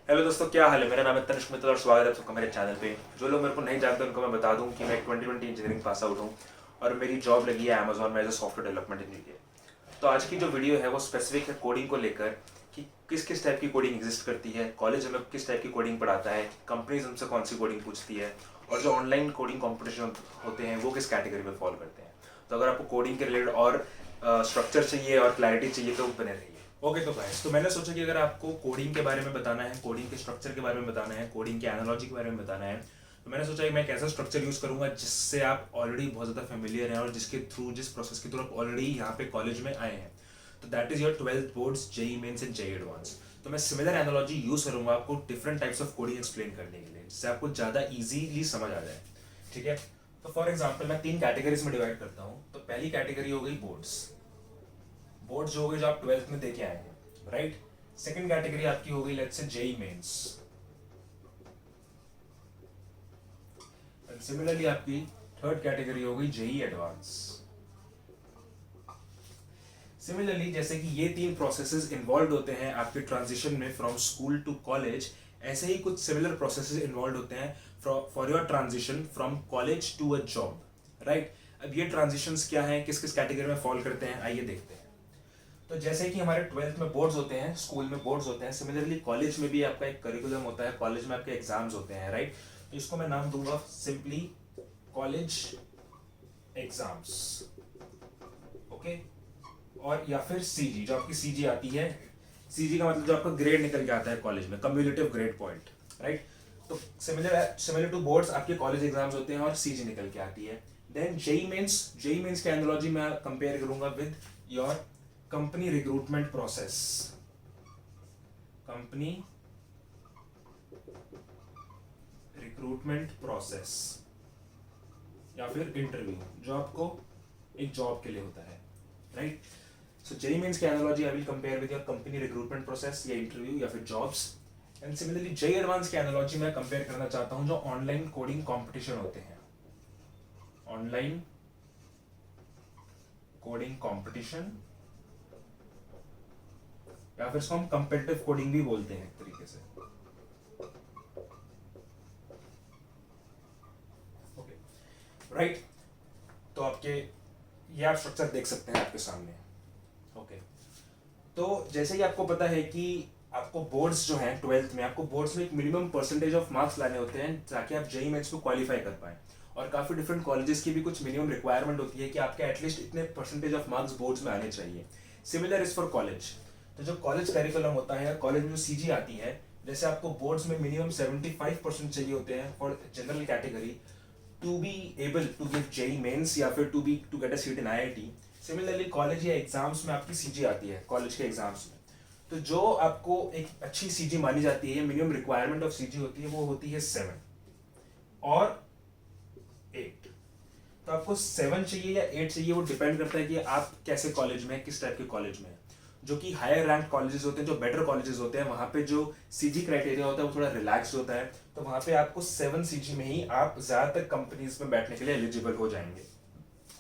Hello दोस्तों, क्या हाल है। मेरा नाम है तनिष्क मित्तल और स्वागत है आपका मेरे चैनल पे। जो लोग मेरे को नहीं जानते उनको मैं बता दूं कि मैं 2020 इंजीनियरिंग पास आउट हूं और मेरी जॉब लगी है अमेजोन में as a software development engineer. तो आज की जो वीडियो है वो स्पेसिफिक है कोडिंग को लेकर कि किस किस टाइप की कोडिंग एग्जिस्ट करती है, कॉलेज हमें किस टाइप की कोडिंग पढ़ाता है, कंपनीज हमसे कौन सी कोडिंग पूछती है, और जो ऑनलाइन कोडिंग कॉम्पिटिशन होते हैं वो किस कैटेगरी में फॉलो करते हैं। तो अगर आपको कोडिंग के रिलेटेड और स्ट्रक्चर चाहिए और क्लैरिटी चाहिए तो बने रहिए। ओके तो गाइस, तो मैंने सोचा कि अगर आपको कोडिंग के बारे में बताना है, कोडिंग के स्ट्रक्चर के बारे में बताना है, कोडिंग के एनालॉजी के बारे में बताना है, तो मैंने सोचा कि मैं एक ऐसा स्ट्रक्चर यूज करूंगा जिससे आप ऑलरेडी बहुत ज़्यादा फेमिलियर हैं और जिस प्रोसेस के थ्रू आप ऑलरेडी यहाँ पे कॉलेज में आए हैं। तो that is your 12th boards, JEE Mains and JEE advance. तो मैं सिमिलर एनालॉजी यूज करूंगा आपको different types of coding explain करने के लिए, जिससे आपको ज़्यादा ईजीली समझ आ जाए। ठीक है, तो फॉर एग्जाम्पल मैं 3 कैटेगरीज में डिवाइड करता हूँ। तो पहली कैटेगरी हो गई बोर्ड्स। बोर्ड्स जो हो गए जो आप 12th में देके आए हैं, राइट। सेकंड कैटेगरी आपकी हो गई let's say JEE Mains, and similarly आपकी थर्ड कैटेगरी हो गई जेई एडवांस। सिमिलरली जैसे कि ये 3 प्रोसेसेस इन्वॉल्व होते हैं आपके ट्रांजिशन में फ्रॉम स्कूल टू कॉलेज, ऐसे ही कुछ सिमिलर प्रोसेसेस इन्वॉल्व होते हैं for your transition from college to a job, right. अब ये ट्रांजिशंस क्या हैं, किस किस कैटेगरी में फॉल करते हैं, आइए देखते हैं। तो जैसे कि हमारे 12th में बोर्ड्स होते हैं, स्कूल में बोर्ड्स होते हैं, सिमिलरली कॉलेज में भी आपका एक करिकुलम होता है, कॉलेज में आपके एग्जाम्स होते हैं, राइट। तो इसको मैं नाम दूंगा सिंपली कॉलेज एग्जाम्स, ओके। और या फिर सीजी, जो आपकी सीजी आती है, सीजी का मतलब जो आपका ग्रेड निकल के आता है कॉलेज में, कम्युलेटिव ग्रेड पॉइंट, राइट। तो सिमिलर टू बोर्ड्स आपके कॉलेज एग्जाम्स होते हैं और सीजी निकल के आती है। देन जेई मेंस की एनालॉजी मैं कंपेयर करूंगा with your company recruitment process, company recruitment process या फिर इंटरव्यू जो आपको एक जॉब के लिए होता है, राइट। सो जेई मेंस की analogy I will compare with your company recruitment process या इंटरव्यू या फिर jobs. And similarly JEE advance की एनालॉजी मैं कंपेयर करना चाहता हूं जो ऑनलाइन कोडिंग कंपटीशन होते हैं, ऑनलाइन कोडिंग कंपटीशन या फिर इसको हम कंपेटिटिव कोडिंग भी बोलते हैं एक तरीके से, ओके, राइट। तो आपके ये आप स्ट्रक्चर देख सकते हैं आपके सामने, ओके। तो जैसे ही आपको पता है कि आपको बोर्ड्स जो हैं 12th में, आपको बोर्ड्स में एक मिनिमम परसेंटेज ऑफ मार्क्स लाने होते हैं ताकि आप जेई मेंस को क्वालिफाई कर पाएं। और काफ़ी डिफरेंट कॉलेजेस की भी कुछ मिनिमम रिक्वायरमेंट होती है कि आपके एटलीस्ट इतने परसेंटेज ऑफ मार्क्स बोर्ड्स में आने चाहिए। Similar is for college. तो जो कॉलेज करिकुलम होता है, कॉलेज में जो सीजी आती है, जैसे आपको बोर्ड्स में मिनिमम 75% चाहिए होते हैं for general category to be able to give JEE Mains या फिर to get a seat in IIT. Similarly college या एग्जाम्स में आपकी सीजी आती है, कॉलेज के एग्जाम्स में। तो जो आपको एक अच्छी सीजी मानी जाती है, मिनिमम रिक्वायरमेंट ऑफ सीजी होती है, वो होती है 7 और 8। तो आपको 7 चाहिए या 8 चाहिए, वो डिपेंड करता है कि आप कैसे कॉलेज में, किस टाइप के कॉलेज में। जो कि हायर रैंक कॉलेजेस होते हैं, जो बेटर कॉलेजेस होते हैं, वहां पे जो सीजी क्राइटेरिया होता है वो थोड़ा रिलैक्स होता है। तो वहां पे आपको 7 सीजी में ही आप ज्यादातर कंपनीज में बैठने के लिए एलिजिबल हो जाएंगे,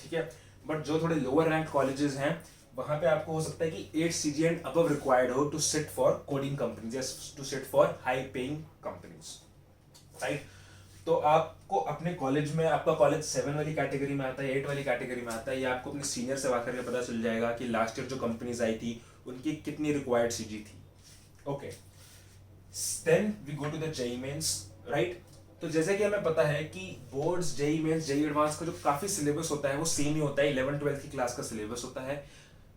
ठीक है। बट जो थोड़े लोअर रैंक कॉलेजेस हैं, वहां पे आपको हो सकता है कि 8 सीजी एंड अबव रिक्वायर्ड हो to sit for coding companies या to sit for high paying companies, right. तो आपको अपने कॉलेज में, आपका कॉलेज 7 वाली कैटेगरी में आता है, 8 वाली कैटेगरी में आता है, या आपको अपने सीनियर से बात करके पता चल जाएगा कि लास्ट ईयर जो कंपनीज आई थी उनकी कितनी रिक्वायर्ड सीजी थी, okay. Then we go to the JEE Mains, right. तो जैसे कि हमें पता है कि boards, JEE Mains, JEE advance का जो काफी सिलेबस होता है वो सेम ही होता है, 11-12 की क्लास का सिलेबस होता है।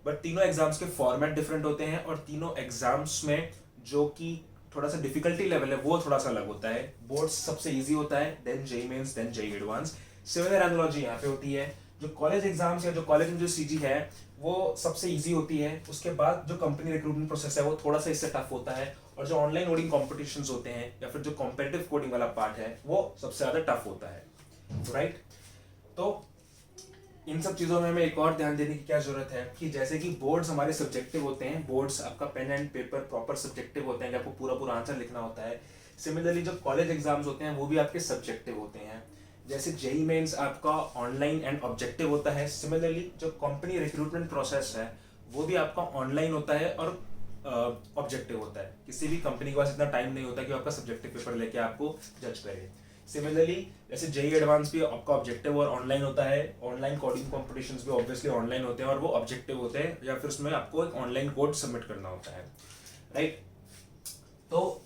बट तीनों एग्जाम्स के फॉर्मेट डिफरेंट होते हैं और तीनों एग्जाम्स में जो कि थोड़ा सा डिफिकल्टी लेवल है वो थोड़ा सा अलग होता है। बोर्ड्स सबसे इजी होता है, then JEE Mains, then JEE advance. Similar analogy यहाँ पे होती है, जो कॉलेज एग्जाम्स या जो कॉलेज में जो सीजी है वो सबसे इजी होती है। उसके बाद जो कंपनी रिक्रूटमेंट प्रोसेस है वो थोड़ा सा इससे टफ होता है, और जो ऑनलाइन कोडिंग कॉम्पिटिशन्स होते हैं या फिर जो कॉम्पिटिटिव कोडिंग वाला पार्ट है वो सबसे ज्यादा टफ होता है, राइट। तो इन सब चीज़ों में हमें एक और ध्यान देने की क्या जरूरत है कि जैसे कि बोर्ड्स हमारे सब्जेक्टिव होते हैं, बोर्ड्स आपका pen and paper proper subjective होते हैं कि आपको पूरा पूरा आंसर लिखना होता है। सिमिलरली जो कॉलेज एग्जाम्स होते हैं वो भी आपके सब्जेक्टिव होते हैं। जैसे जेई मेंस आपका ऑनलाइन एंड ऑब्जेक्टिव होता है, सिमिलरली जो कंपनी रिक्रूटमेंट प्रोसेस है वो भी आपका ऑनलाइन होता है और ऑब्जेक्टिव होता है। किसी भी कंपनी के पास इतना टाइम नहीं होता कि वो आपका सब्जेक्टिव पेपर लेके आपको जज करे। सिमिलरली जैसे जेई एडवांस भी आपका ऑब्जेक्टिव और ऑनलाइन होता है, ऑनलाइन कोडिंग कॉम्पिटिशन्स भी ऑब्वियसली ऑनलाइन होते हैं और वो ऑब्जेक्टिव होते हैं, या फिर उसमें आपको एक ऑनलाइन कोड सबमिट करना होता है, राइट। तो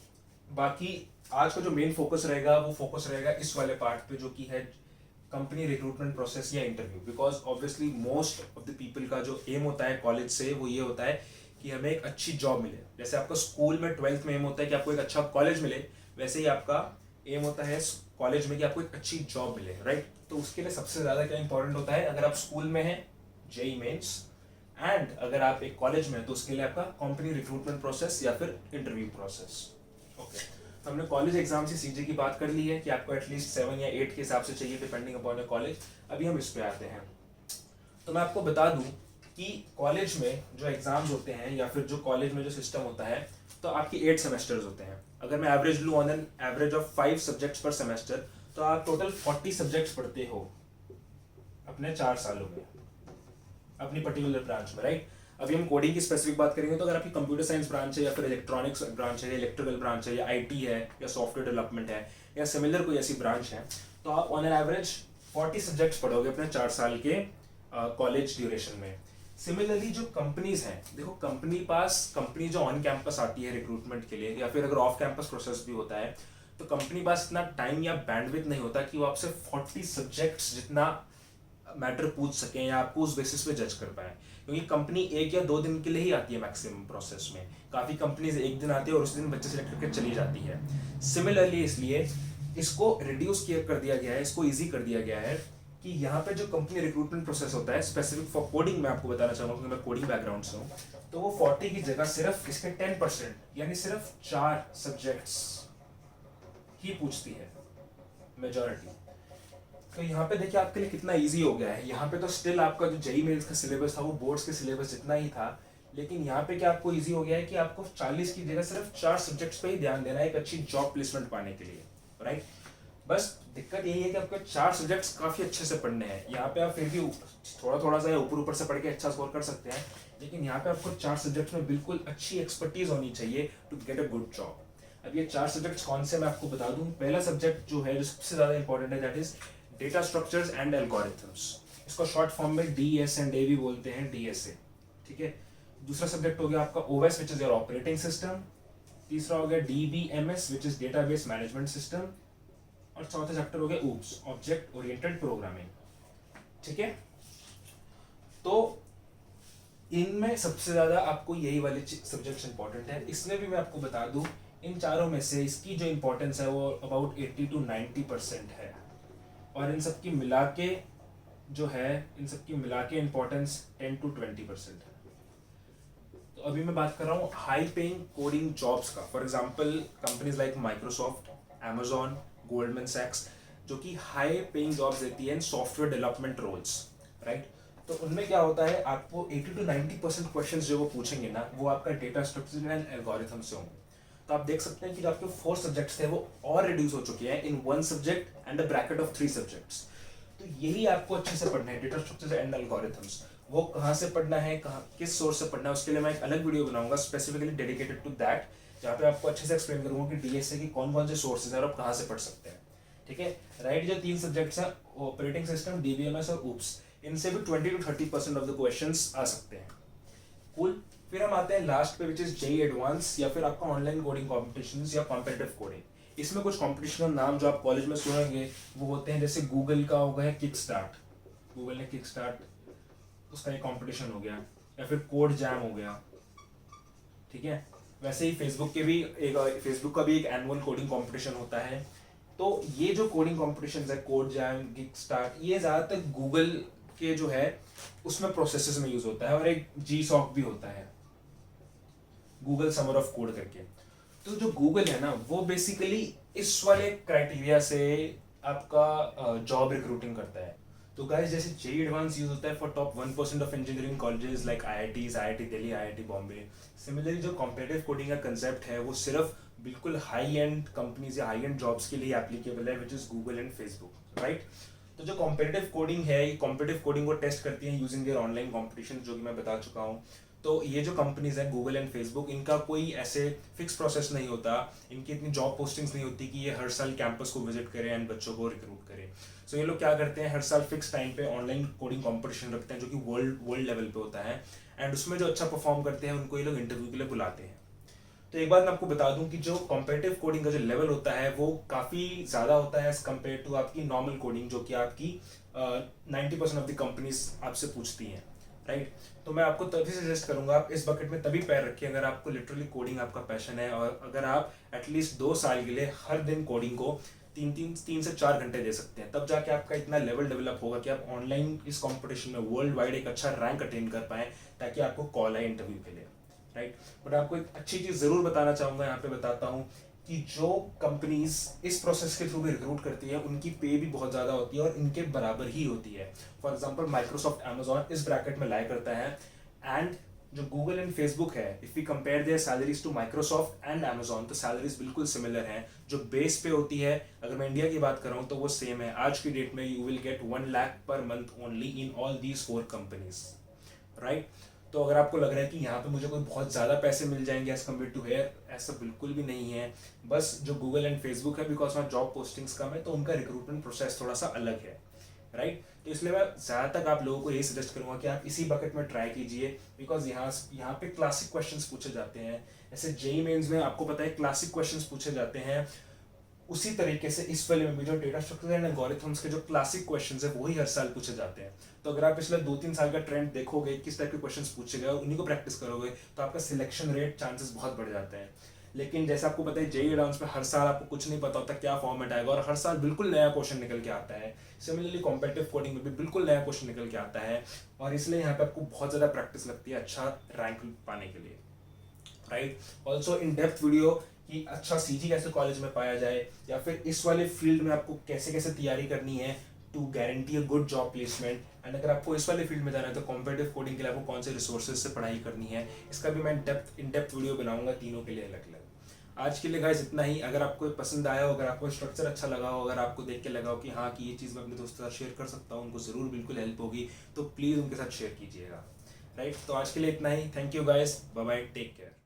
बाकी आज का जो मेन फोकस रहेगा वो फोकस रहेगा इस वाले पार्ट पे, जो कि है कंपनी रिक्रूटमेंट प्रोसेस या interview. Because obviously most of the people का जो एम होता है कॉलेज से वो ये होता है कि हमें एक अच्छी जॉब मिले। जैसे आपका स्कूल में 12th में एम होता है कि आपको एक अच्छा कॉलेज मिले, वैसे ही आपका एम होता है कॉलेज में कि आपको एक अच्छी जॉब मिले, राइट। तो उसके लिए सबसे ज़्यादा क्या इंपॉर्टेंट होता है, अगर आप स्कूल में हैं जेई मेंस, एंड अगर आप एक कॉलेज में हैं तो उसके लिए आपका कंपनी रिक्रूटमेंट प्रोसेस या फिर इंटरव्यू प्रोसेस। ओके, तो हमने कॉलेज एग्जाम से सीजे की बात कर ली है कि आपको एटलीस्ट 7 या 8 के हिसाब से चाहिए डिपेंडिंग अपॉन द कॉलेज। अभी हम इस पे आते हैं। तो मैं आपको बता दूं कि कॉलेज में जो एग्जाम्स होते हैं या फिर जो कॉलेज में जो सिस्टम होता है, तो आपकी 8 सेमेस्टर्स होते हैं। अगर मैं एवरेज लूँ on an average of 5 subjects पर सेमेस्टर, तो आप टोटल 40 सब्जेक्ट्स पढ़ते हो अपने 4 सालों में अपनी पर्टिकुलर ब्रांच में, राइट। अभी हम कोडिंग की स्पेसिफिक बात करेंगे, तो अगर आपकी कंप्यूटर साइंस ब्रांच है या फिर इलेक्ट्रॉनिक्स ब्रांच है, इलेक्ट्रिकल ब्रांच है, या आईटी है, या सॉफ्टवेयर डेवलपमेंट है, या सिमिलर कोई ऐसी ब्रांच है, तो आप ऑन एन एवरेज 40 सब्जेक्ट्स पढ़ोगे अपने 4 साल के कॉलेज ड्यूरेशन में। सिमिलरली जो कंपनीज हैं, देखो कंपनी जो ऑन कैंपस आती है रिक्रूटमेंट के लिए, या फिर अगर ऑफ कैंपस प्रोसेस भी होता है, तो कंपनी पास इतना टाइम या बैंडविड्थ नहीं होता कि वो आपसे 40 सब्जेक्ट्स जितना मैटर पूछ सकें या आपको उस बेसिस पे जज कर पाए, क्योंकि कंपनी 1 या 2 दिन के लिए ही आती है मैक्सिमम प्रोसेस में। काफ़ी कंपनीज 1 दिन आती है और उस दिन बच्चे सेलेक्ट करके चली जाती है। सिमिलरली इसलिए इसको रिड्यूस कर दिया गया है, इसको ईजी कर दिया गया है कि यहाँ पे जो कंपनी रिक्रूटमेंट प्रोसेस होता है स्पेसिफिक फॉर कोडिंग, मैं आपको बताना चाहूँगा क्योंकि मैं कोडिंग बैकग्राउंड से हूँ, तो वो 40 की जगह सिर्फ इसके 10% यानी सिर्फ 4 सब्जेक्ट्स ही पूछती है मेजॉरिटी। तो यहाँ पे देखिए आपके लिए कितना इजी हो गया है। यहाँ पे तो स्टिल आपका जो जेई मेंस का सिलेबस था वो बोर्ड्स के सिलेबस जितना ही था, लेकिन यहाँ पे क्या आपको इजी हो गया है कि आपको 40 की जगह सिर्फ 4 सब्जेक्ट्स पे ही ध्यान देना है एक अच्छी जॉब प्लेसमेंट पाने के लिए, राइट। बस दिक्कत यही है कि आपको 4 सब्जेक्ट्स काफ़ी अच्छे से पढ़ने हैं। यहाँ पे आप फिर भी थोड़ा सा ऊपर से पढ़ के अच्छा स्कोर कर सकते हैं, लेकिन यहाँ पे आपको 4 सब्जेक्ट्स में बिल्कुल अच्छी एक्सपर्टीज होनी चाहिए to get a good job. अब ये 4 सब्जेक्ट्स कौन से मैं आपको बता दूं। पहला सब्जेक्ट जो है जो सबसे ज़्यादा इंपॉर्टेंट है that is data structures and algorithms. इसको शॉर्ट फॉर्म में DSA भी बोलते हैं, DSA, ठीक है। दूसरा सब्जेक्ट हो गया आपका OS which is your operating system. तीसरा हो गया DBMS which is database management system. और चौथा चैप्टर हो गया OOPS, ऑब्जेक्ट ओरिएंटेड प्रोग्रामिंग, ठीक है। तो इनमें सबसे ज्यादा आपको यही वाले सब्जेक्ट्स इंपॉर्टेंट है। इसमें भी मैं आपको बता दूं इन चारों में से इसकी जो इंपॉर्टेंस है वो अबाउट 80 to 90% है, और इन सबकी मिला के जो है इन सबकी मिला के इंपॉर्टेंस 10 to 20% है। तो अभी मैं बात कर रहा हूँ हाई पेइंग कोडिंग जॉब्स का। For example companies like Microsoft, Amazon, Goldman सैक्स, जो कि हाई पेइंग जॉब्स देती है in software development roles, right. तो उनमें क्या होता है आपको 80 to 90% क्वेश्चंस जो वो पूछेंगे ना वो आपका डेटा स्ट्रक्चर एंड एल्गोरिथम से होंगे। तो आप देख सकते हैं कि जो आपके 4 सब्जेक्ट्स थे वो और रिड्यूस हो चुके हैं इन 1 subject and a bracket of 3 subjects. तो यही आपको अच्छे से पढ़ना है, डेटा स्ट्रक्चर एंड एल्गोरिथम्स। वो कहाँ से पढ़ना है, कहाँ किस सोर्स से पढ़ना है, उसके लिए मैं एक अलग वीडियो बनाऊंगा स्पेसिफिकली डेडिकेटेड टू दैट, जहाँ पे आपको अच्छे से एक्सप्लेन करूंगा कि DSA की कौन कौन से सोर्सेज है और आप कहाँ से पढ़ सकते हैं, ठीक है, राइट। जो 3 सब्जेक्ट्स हैं ऑपरेटिंग सिस्टम, DBMS और OOPS, इनसे भी 20 to 30% ऑफ द क्वेश्चंस आ सकते हैं। कूल। फिर हम आते हैं लास्ट पे विच इज जेई एडवांस या फिर आपका ऑनलाइन कोडिंग कॉम्पिटिशन्स या कॉम्पिटिटिव कोडिंग। इसमें कुछ कॉम्पिटिशन नाम जो आप कॉलेज में सुनेंगे वो होते हैं, जैसे गूगल का हो गया किक स्टार्ट, गूगल ने किक स्टार्ट उसका एक कॉम्पिटिशन हो गया, या फिर कोड जैम हो गया, ठीक है। वैसे ही फेसबुक का भी एक एनुअल कोडिंग कॉम्पिटिशन होता है। तो ये जो कोडिंग कॉम्पिटिशन है कोड जैम, किक स्टार्ट, ये ज़्यादातर गूगल के जो है उसमें प्रोसेसेस में यूज होता है, और एक GSOC भी होता है, गूगल समर ऑफ कोड करके। तो जो गूगल है ना वो बेसिकली इस वाले क्राइटेरिया से आपका जॉब रिक्रूटिंग करता है। तो गाइस जैसे जेई एडवांस यूज होता है for top 1% of engineering colleges like IITs, IIT Delhi, IIT Bombay. Similarly जो कॉम्पिटिटिव कोडिंग का कंसेप्ट है वो सिर्फ बिल्कुल हाई एंड कंपनीज या हाई एंड जॉब्स के लिए एप्लीकेबल है, which is Google and Facebook, right. तो जो कॉम्पिटिटिव कोडिंग है, ये कॉम्पिटिटिव कोडिंग को टेस्ट करती है यूजिंग देयर ऑनलाइन कॉम्पिटिशन, जो कि मैं बता चुका हूँ। तो ये जो कंपनीज हैं गूगल एंड फेसबुक, इनका कोई ऐसे फिक्स प्रोसेस नहीं होता, इनकी इतनी जॉब पोस्टिंग्स नहीं होती कि ये हर साल कैंपस को विजिट करें एंड बच्चों को रिक्रूट करें। सो ये लोग क्या करते हैं, हर साल फिक्स टाइम पे ऑनलाइन कोडिंग कंपटीशन रखते हैं जो कि वर्ल्ड लेवल पे होता है, एंड उसमें जो अच्छा परफॉर्म करते हैं उनको ये लोग इंटरव्यू के लिए बुलाते हैं। तो एक बात मैं आपको बता दूं कि जो कॉम्पिटिटिव कोडिंग का जो लेवल होता है वो काफ़ी ज़्यादा होता है एज कम्पेयर टू आपकी नॉर्मल कोडिंग, जो कि आपकी 90% ऑफ द कंपनीज आपसे पूछती हैं, राइट। तो मैं आपको तभी सजेस्ट करूंगा आप इस बकेट में तभी पैर रखिए अगर आपको लिटरली कोडिंग आपका पैशन है, और अगर आप एटलीस्ट 2 साल के लिए हर दिन कोडिंग को 3 से 4 घंटे दे सकते हैं, तब जाके आपका इतना लेवल डेवलप होगा कि आप ऑनलाइन इस कंपटीशन में वर्ल्ड वाइड एक अच्छा रैंक अटेन कर पाएं, ताकि आपको कॉल आए इंटरव्यू के लिए, राइट। बट आपको एक अच्छी चीज़ ज़रूर बताना चाहूँगा, यहाँ पे बताता हूँ कि जो कंपनीज इस प्रोसेस के थ्रू भी रिक्रूट करती है उनकी पे भी बहुत ज़्यादा होती है और इनके बराबर ही होती है। फॉर एग्जांपल माइक्रोसॉफ्ट, अमेजॉन इस ब्रैकेट में लाई करता है, एंड जो गूगल एंड फेसबुक है, if we compare their salaries to Microsoft and Amazon, तो सैलरीज बिल्कुल सिमिलर हैं। जो बेस पे होती है, अगर मैं इंडिया की बात कर रहा हूँ तो वो सेम है। आज की डेट में you will get 1 lakh per month only in all these 4 companies, right. तो अगर आपको लग रहा है कि यहाँ पे मुझे कोई बहुत ज़्यादा पैसे मिल जाएंगे एज कम्पेयर टू हेयर, ऐसा बिल्कुल भी नहीं है। बस जो गूगल एंड फेसबुक है, बिकॉज वहाँ जॉब पोस्टिंग्स कम है, तो उनका रिक्रूटमेंट प्रोसेस थोड़ा सा अलग है, राइट। तो इसलिए मैं ज़्यादातर आप लोगों को यही सजेस्ट करूँगा कि आप इसी बकेट में ट्राई कीजिए, बिकॉज यहाँ पे क्लासिक क्वेश्चंस पूछे जाते हैं। ऐसे जेईई मेंस में आपको पता है क्लासिक क्वेश्चंस पूछे जाते हैं, उसी तरीके से इस वाले में भी जो डेटा स्ट्रक्चर एंड एल्गोरिथम्स के जो क्लासिक क्वेश्चंस है वही हर साल पूछे जाते हैं। तो अगर आप पिछले 2-3 साल का ट्रेंड देखोगे, किस टाइप के क्वेश्चंस पूछे गए, उन्हीं को प्रैक्टिस करोगे, तो आपका सिलेक्शन रेट चांसेस बहुत बढ़ जाते हैं। लेकिन जैसे आपको पता है जेईई एडवांस में हर साल आपको कुछ नहीं पता होता क्या फॉर्मेट आएगा, और हर साल बिल्कुल नया क्वेश्चन निकल के आता है। सिमिलरली कॉम्पिटिटिव कोडिंग में भी बिल्कुल नया क्वेश्चन निकल के आता है, और इसलिए यहाँ पे आपको बहुत ज़्यादा प्रैक्टिस लगती है अच्छा रैंक पाने के लिए, right. Also in depth video कि अच्छा सीजी कैसे कॉलेज में पाया जाए, या फिर इस वाले फील्ड में आपको कैसे कैसे तैयारी करनी है to guarantee a good job placement, and अगर आपको इस वाले फील्ड में जाना है तो कॉम्पिटिटिव कोडिंग के लिए आपको कौन से रिसोर्सेज से पढ़ाई करनी है, इसका भी मैं इन डेप्थ वीडियो बनाऊंगा तीनों के लिए अलग अलग। आज के लिए गाइस इतना ही। अगर आपको पसंद आया हो, अगर आपको स्ट्रक्चर अच्छा लगा हो, अगर आपको देख के लगा हो कि हाँ कि ये चीज़ मैं अपने दोस्तों के साथ शेयर कर सकता हूँ, उनको ज़रूर बिल्कुल हेल्प होगी, तो प्लीज़ उनके साथ शेयर कीजिएगा, राइट। तो आज के लिए इतना ही। Thank you guys, bye bye, take care.